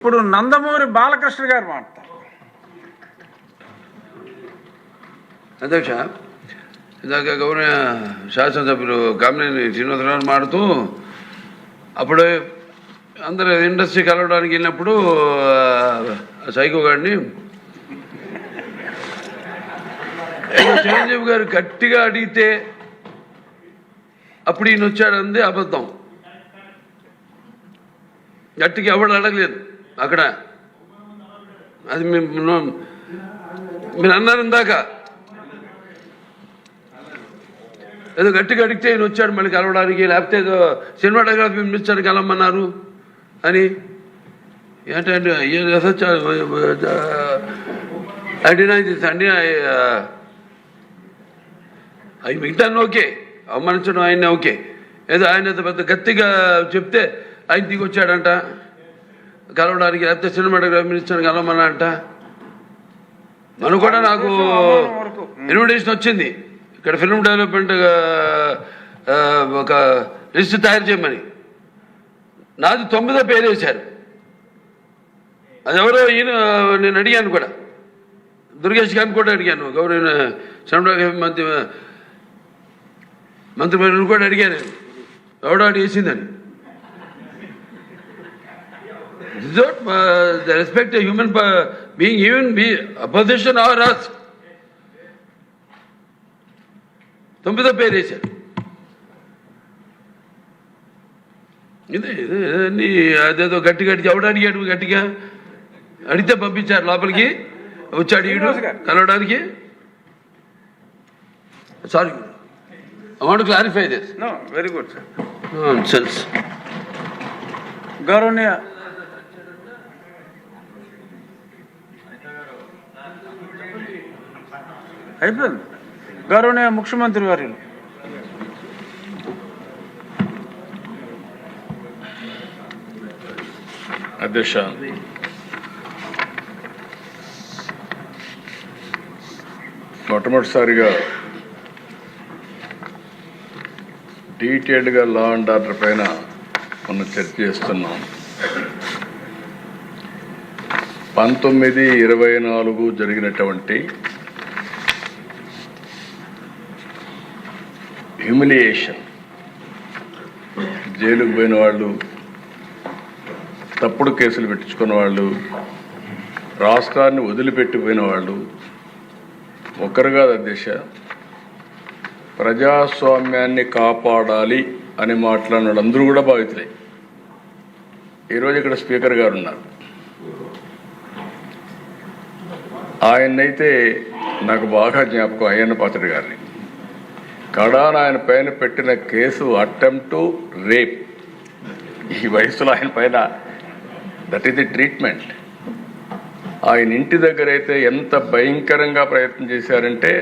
ఇప్పుడు నందమూరి బాలకృష్ణ గారు మాట్లాడతారు. అధ్యక్ష, ఇందాక గౌరవ శాసనసభ్యులు కామినేని శ్రీనివాసరావు మాడుతూ అప్పుడు అందరూ ఇండస్ట్రీ కలవడానికి వెళ్ళినప్పుడు సైకో గారిని చిరంజీవి గారు గట్టిగా అడిగితే అప్పుడు ఈయన వచ్చాడంది అబద్ధం. గట్టిగా ఎవడు అడగలేదు అక్కడ. అది మీరు అన్నారు ఇందాక, ఏదో గట్టిగా అడిగితే ఈయన వచ్చాడు మళ్ళీ కలవడానికి, లేకపోతే ఏదో సినిమాటోగ్రఫీ మినిస్టర్ కలవమన్నారు అని. ఏంటంటే అవి మిగతాన్ని ఓకే, అవమానించడం ఆయన్ని ఓకే, ఏదో ఆయన పెద్ద గట్టిగా చెప్తే ఆయన దిగి వచ్చాడంట కలవడానికి, లేకపోతే సినిమాటోగ్రఫీ మినిస్టర్ కలవమన్నా అంట. మనం కూడా నాకు ఇన్విటేషన్ వచ్చింది ఇక్కడ ఫిల్మ్ డెవలప్మెంట్ ఒక లిస్ట్ తయారు చేయమని. నాది 9వ పేరు వేశారు. అది ఎవరో ఈయన నేను అడిగాను కూడా, దుర్గేష్ గారిని కూడా అడిగాను, గౌరవ సినిమాటోగ్రఫీ మంత్రివర్యులు కూడా అడిగాను ఎవడో అడిగేసిందని. The respect a human being, even be opposition or us. 9వ పేరు వేశారు. ఇది అదేదో గట్టిగా ఎవడు అడిగాడు, గట్టిగా అడిగితే పంపించారు లోపలికి, వచ్చాడు ఈడు కలవడానికి. Sorry, I want to clarify this. No, very good, sir. Nonsense. గౌరవనీయ అయిపోయింది. గౌరవనీయ ముఖ్యమంత్రి వర్యులు అధ్యక్ష, మొట్టమొదటిసారిగా డీటెయిల్డ్గా లా అండ్ ఆర్డర్ పైన మనం చర్చ చేస్తున్నాం. 19/24 జరిగినటువంటి హ్యూమిలియేషన్, జైలుకు పోయిన వాళ్ళు, తప్పుడు కేసులు పెట్టించుకున్న వాళ్ళు, రాష్ట్రాన్ని వదిలిపెట్టిపోయిన వాళ్ళు ఒకరు కాదు అధ్యక్ష. ప్రజాస్వామ్యాన్ని కాపాడాలి అని మాట్లాడిన వాళ్ళందరూ కూడా బాధితులే. ఈరోజు ఇక్కడ స్పీకర్ గారు ఉన్నారు. ఆయన్నైతే నాకు బాగా జ్ఞాపకం, అయ్యన్న పాత్రుడు గారిని. కడాన ఆయన పైన పెట్టిన కేసు అటెంప్ట్ టు రేప్. ఈ వయసులో ఆయన పైన దట్ ఈస్ ది ట్రీట్మెంట్. ఆయన ఇంటి దగ్గర అయితే ఎంత భయంకరంగా ప్రయత్నం చేశారంటే,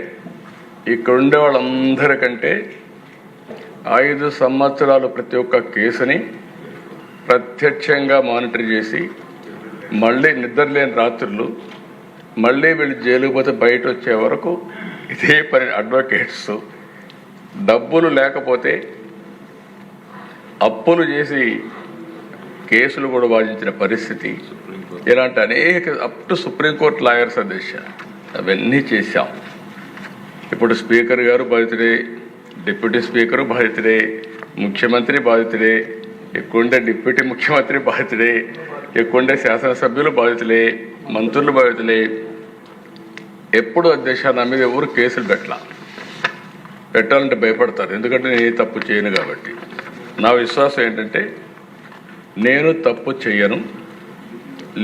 ఇక్కడ ఉండే వాళ్ళందరికంటే 5 సంవత్సరాలు ప్రతి ఒక్క కేసుని ప్రత్యక్షంగా మానిటర్ చేసి, మళ్ళీ నిద్రలేని రాత్రులు, మళ్ళీ వీళ్ళు జైలుకు పోతే బయట వచ్చే వరకు ఇదే పని. అడ్వకేట్స్ డబ్బులు లేకపోతే అప్పులు చేసి కేసులు కూడా వాదించిన పరిస్థితి. ఇలాంటి అనేక అప్ టు సుప్రీంకోర్టు లాయర్స్ అధ్యక్ష అవన్నీ చేశాం. ఇప్పుడు స్పీకర్ గారు బాధితుడే, డిప్యూటీ స్పీకరు బాధితుడే, ముఖ్యమంత్రి బాధితుడే, ఎక్కువండే డిప్యూటీ ముఖ్యమంత్రి బాధితుడే, ఎక్కువండే శాసనసభ్యులు బాధితులే, మంత్రులు బాధితులే. ఎప్పుడు అధ్యక్ష నా మీద ఎవరు కేసులు పెట్టాలంటే భయపడతారు, ఎందుకంటే నేను తప్పు చేయను కాబట్టి. నా విశ్వాసం ఏంటంటే నేను తప్పు చేయను,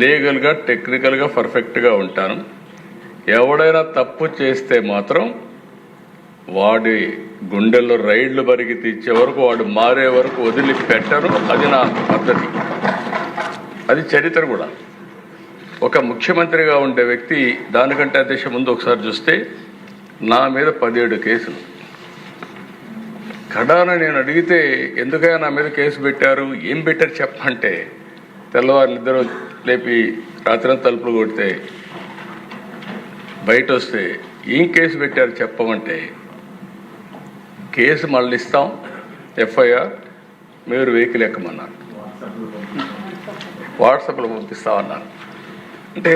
లీగల్గా టెక్నికల్గా పర్ఫెక్ట్గా ఉంటాను. ఎవడైనా తప్పు చేస్తే మాత్రం వాడి గుండెల్లో రైళ్లు బరిగి తీర్చే వరకు, వాడు మారే వరకు వదిలిపెట్టను. అది నా పద్ధతి, అది చరిత్ర కూడా. ఒక ముఖ్యమంత్రిగా ఉండే వ్యక్తి దానికంటే అధ్యక్ష ముందు ఒకసారి చూస్తే నా మీద 17 కేసులు. కడాన నేను అడిగితే ఎందుకైనా నా మీద కేసు పెట్టారు, ఏం పెట్టారు చెప్పంటే, తెల్లవారు నిద్ర లేపి రాత్రి తలుపులు కొడితే బయట వస్తే ఏం కేసు పెట్టారు చెప్పమంటే, కేసు మళ్ళీ ఇస్తాం, ఎఫ్ఐఆర్, మీరు వెహికల్ ఎక్కమన్నారు. వాట్సాప్లో పంపిస్తామన్నారు. అంటే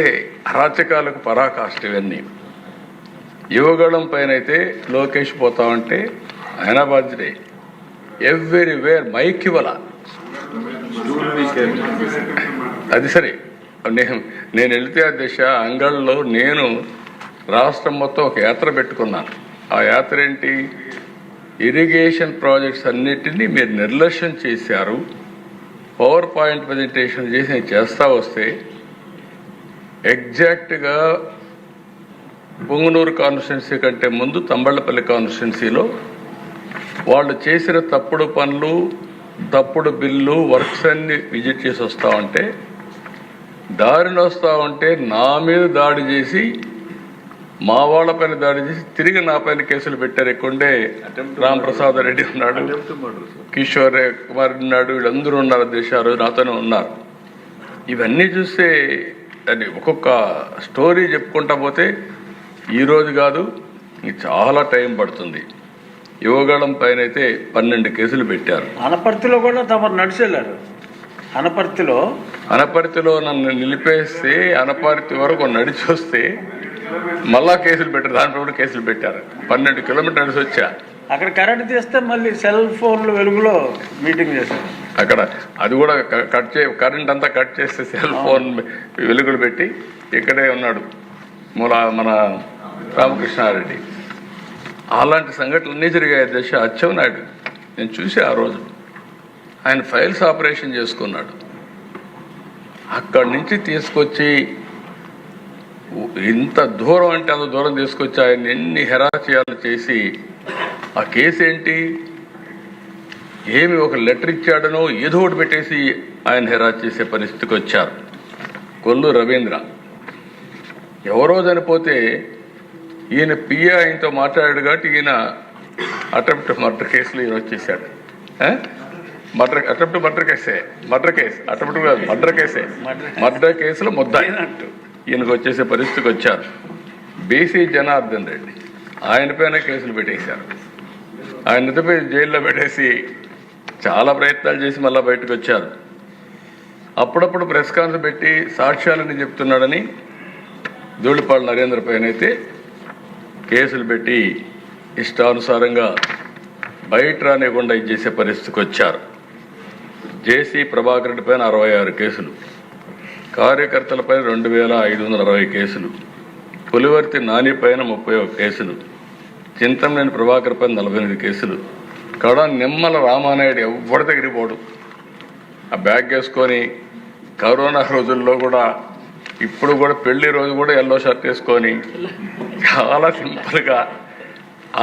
అరాచకాలకు పరాకాష్ట ఇవన్నీ. యువగళం పైన అయితే లోకేష్ పోతామంటే ఆయన బాధ్యతే. ఎవ్రీవేర్ మైక్ ఇవ్వాల. అది సరే, నేను వెళితే ఆ దిశ అంగళ్ళలో నేను రాష్ట్రం మొత్తం ఒక యాత్ర పెట్టుకున్నాను. ఆ యాత్ర ఏంటి? ఇరిగేషన్ ప్రాజెక్ట్స్ అన్నిటినీ మీరు నిర్లక్ష్యం చేశారు. పవర్ పాయింట్ ప్రజెంటేషన్ చేసి నేను చేస్తా వస్తే ఎగ్జాక్ట్గా పొంగునూరు కాన్స్టిట్యున్సీ కంటే ముందు తంబళ్ళపల్లి కాన్స్టిట్యున్సీలో వాళ్ళు చేసిన తప్పుడు పనులు, తప్పుడు బిల్లు, వర్క్స్ అన్ని విజిట్ చేసి వస్తూ ఉంటే, దారిని వస్తూ ఉంటే నా మీద దాడి చేసి, మా వాళ్ళ పైన దాడి చేసి తిరిగి నా పైన కేసులు పెట్టారు. ఎక్కువండే రామప్రసాద్ రెడ్డి ఉన్నాడు, కిషోర్ కుమార్ ఉన్నాడు, వీళ్ళందరూ ఉన్నారు. దేశాలు నాతోనే ఉన్నారు. ఇవన్నీ చూస్తే అది ఒక్కొక్క స్టోరీ చెప్పుకుంటా పోతే ఈరోజు కాదు, చాలా టైం పడుతుంది. యువగళం పైన అయితే 12 కేసులు పెట్టారు. అనపర్తిలో కూడా తమరు నడిచెళ్ళారు. అనపర్తిలో నన్ను నిలిపేస్తే అనపర్తి వరకు నడిచి వస్తే మళ్ళా కేసులు పెట్టారు. దాంట్లో కూడా కేసులు పెట్టారు. 12 కిలోమీటర్ నడిచి వచ్చా. అక్కడ కరెంట్ తీస్తే మళ్ళీ సెల్ ఫోన్లు వెలుగులో మీటింగ్ చేశారు. అక్కడ అది కూడా కరెంట్ అంతా కట్ చేస్తే సెల్ ఫోన్ వెలుగులు పెట్టి ఇక్కడే ఉన్నాడు మన రామకృష్ణారెడ్డి. అలాంటి సంఘటనలు అన్నీ జరిగాయి. దశ అచ్చెన్నాయుడు నేను చూసి ఆ రోజు ఆయన ఫైల్స్ ఆపరేషన్ చేసుకున్నాడు. అక్కడి నుంచి తీసుకొచ్చి ఇంత దూరం అంటే అంత దూరం తీసుకొచ్చి ఆయన ఎన్ని హెరాచయాలు చేసి, ఆ కేసు ఏంటి, ఏమి ఒక లెటర్ ఇచ్చాడనో ఏదో ఒకటి పెట్టేసి ఆయన హెరాస్ చేసే పరిస్థితికి వచ్చారు. కొల్లు రవీంద్ర ఎవరో చనిపోతే ఈయన పిఏ ఆయనతో మాట్లాడాడు కాబట్టి ఈయన అటెంప్ట్ మర్డర్ కేసులో ఈయన వచ్చేసాడు. మర్డర్ కేసులో ముద్దాయి ఈయనకు వచ్చేసే పరిస్థితికి వచ్చారు. బీసీ జనార్దన్ రెడ్డి ఆయన పైన కేసులు పెట్టేశారు. ఆయన నిజమే జైల్లో పెట్టేసి చాలా ప్రయత్నాలు చేసి మళ్ళీ బయటకు వచ్చారు. అప్పుడప్పుడు ప్రెస్ కాన్ఫరెన్స్ పెట్టి సాక్ష్యాలని చెప్తున్నాడని ధూళిపాళ నరేంద్ర పైన అయితే కేసులు పెట్టి ఇష్టానుసారంగా బయట రానివ్వకుండా ఇచ్చేసే పరిస్థితికి వచ్చారు. జేసీ ప్రభాకర్ రెడ్డి పైన 66 కేసులు, కార్యకర్తలపై 2560 కేసులు, పులివర్తి నాని పైన 31 కేసులు, చింతమనేని ప్రభాకర్ పైన 48 కేసులు, కడ నిమ్మల రామానాయుడు ఎవ్వరి దగ్గరికి పోడు. ఆ బ్యాగ్ వేసుకొని కరోనా రోజుల్లో కూడా, ఇప్పుడు కూడా పెళ్లి రోజు కూడా ఎల్లో షర్ట్ వేసుకొని చాలా సింపుల్గా